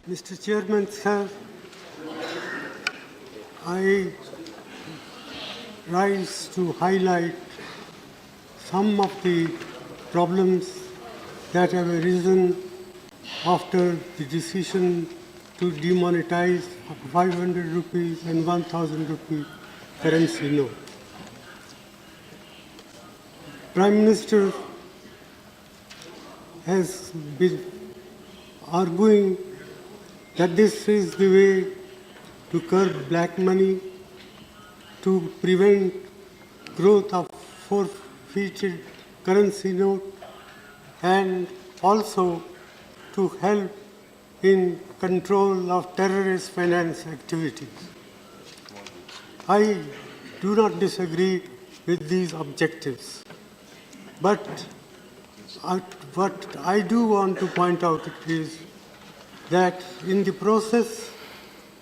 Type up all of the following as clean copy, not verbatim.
Mr. Chairman, sir, I rise to highlight some of the problems that have arisen after the decision to demonetize 500 rupees and 1000 rupee currency note. Prime Minister has been arguing that this is the way to curb black money, to prevent growth of forfeited currency note, and also to help in control of terrorist finance activities. I do not disagree with these objectives, but what I do want to point out is that in the process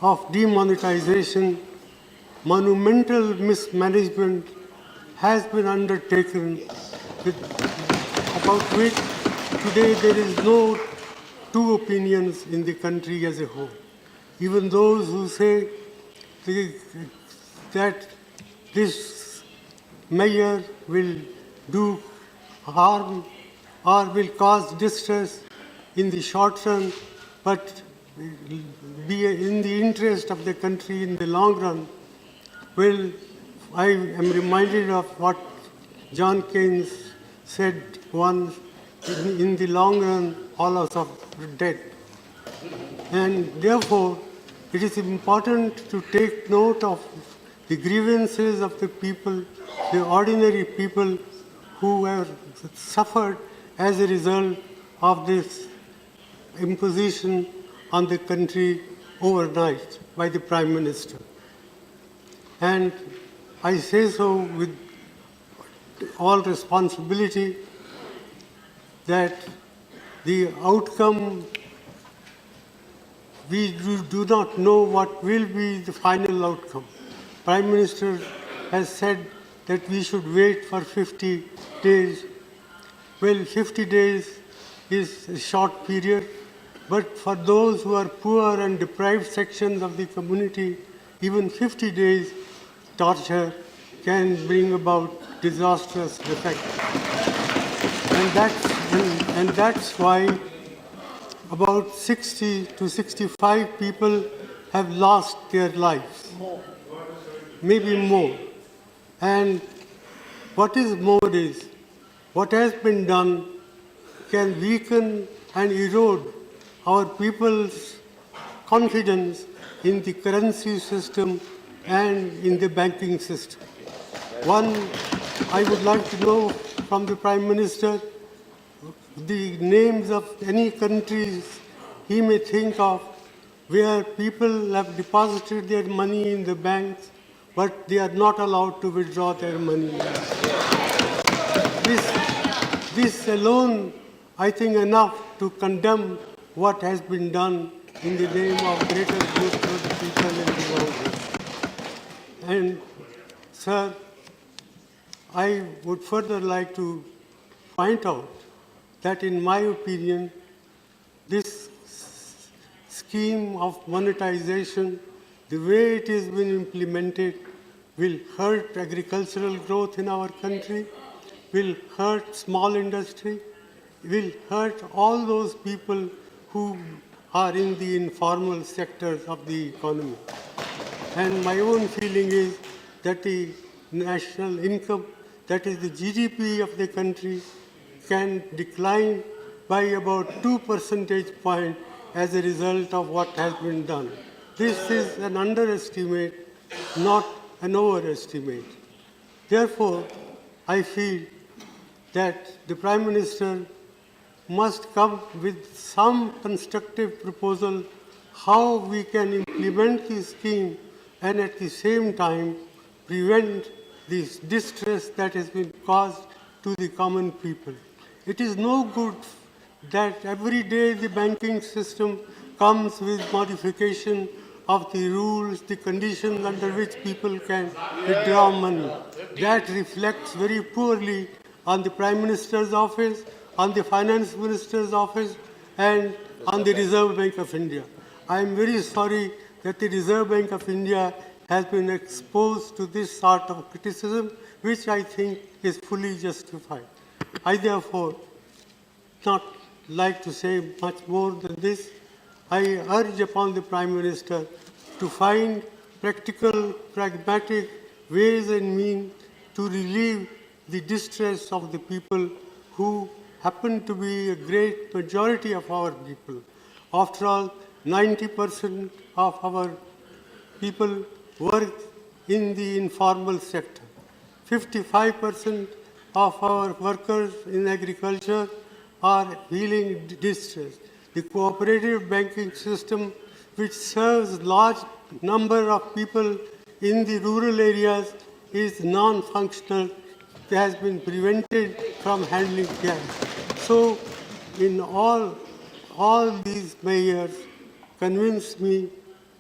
of demonetization, monumental mismanagement has been undertaken, about which today there is no two opinions in the country as a whole. Even those who say that this measure will do harm or will cause distress in the short run, but be in the interest of the country in the long run. Well, I am reminded of what John Keynes said once, in the long run, all of us are dead. And therefore, it is important to take note of the grievances of the people, the ordinary people who have suffered as a result of this imposition on the country overnight by the Prime Minister. And I say so with all responsibility that the outcome, we do not know what will be the final outcome. Prime Minister has said that we should wait for 50 days. Well, 50 days is a short period, but for those who are poor and deprived sections of the community, even 50 days torture can bring about disastrous effect. And that's why about 60 to 65 people have lost their lives, maybe more. And what is more is, what has been done can weaken and erode our people's confidence in the currency system and in the banking system. One, I would like to know from the Prime Minister the names of any countries he may think of where people have deposited their money in the banks, but they are not allowed to withdraw their money. This alone, I think, enough to condemn what has been done in the name of greater good for the people in the world. And, sir, I would further like to point out that, in my opinion, this scheme of monetization, the way it has been implemented, will hurt agricultural growth in our country, will hurt small industry, will hurt all those people who are in the informal sectors of the economy. And my own feeling is that the national income, that is the GDP of the country, can decline by about 2 percentage points as a result of what has been done. This is an underestimate, not an overestimate. Therefore, I feel that the Prime Minister must come with some constructive proposal how we can implement the scheme and at the same time prevent this distress that has been caused to the common people. It is no good that every day the banking system comes with modification of the rules, the conditions under which people can withdraw money. That reflects very poorly on the Prime Minister's office, on the Finance Minister's office, and on the Reserve Bank of India. I am very sorry that the Reserve Bank of India has been exposed to this sort of criticism, which I think is fully justified. I therefore not like to say much more than this. I urge upon the Prime Minister to find practical, pragmatic ways and means to relieve the distress of the people who happen to be a great majority of our people. After all, 90% of our people work in the informal sector. 55% of our workers in agriculture are feeling distress. The cooperative banking system, which serves large number of people in the rural areas, is non-functional. It has been prevented from handling cash. So, in all these measures convince me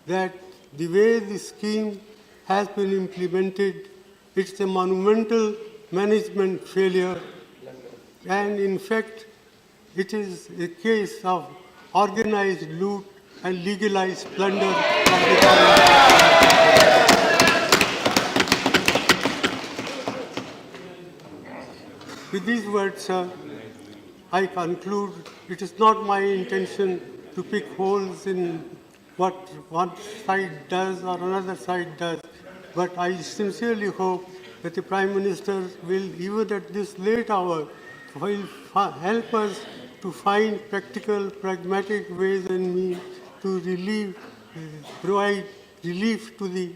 that the way the scheme has been implemented, it's a monumental management failure, and in fact, it is a case of organized loot and legalized plunder of the government. With these words, sir, I conclude it is not my intention to pick holes in what one side does or another side does, but I sincerely hope that the Prime Minister will, even at this late hour, will help us to find practical, pragmatic ways and means to provide relief to the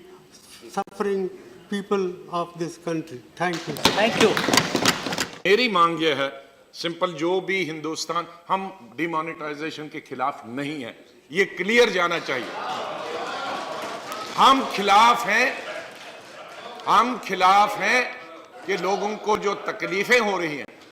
suffering people of this country. Thank you. Thank you. मेरी मांग यह है, simple, जो भी हिंदुस्तान, हम demonetisation के खिलाफ नहीं है, ये क्लियर जाना चाहिए। हम खिलाफ हैं कि लोगों को जो तकलीफें हो रही हैं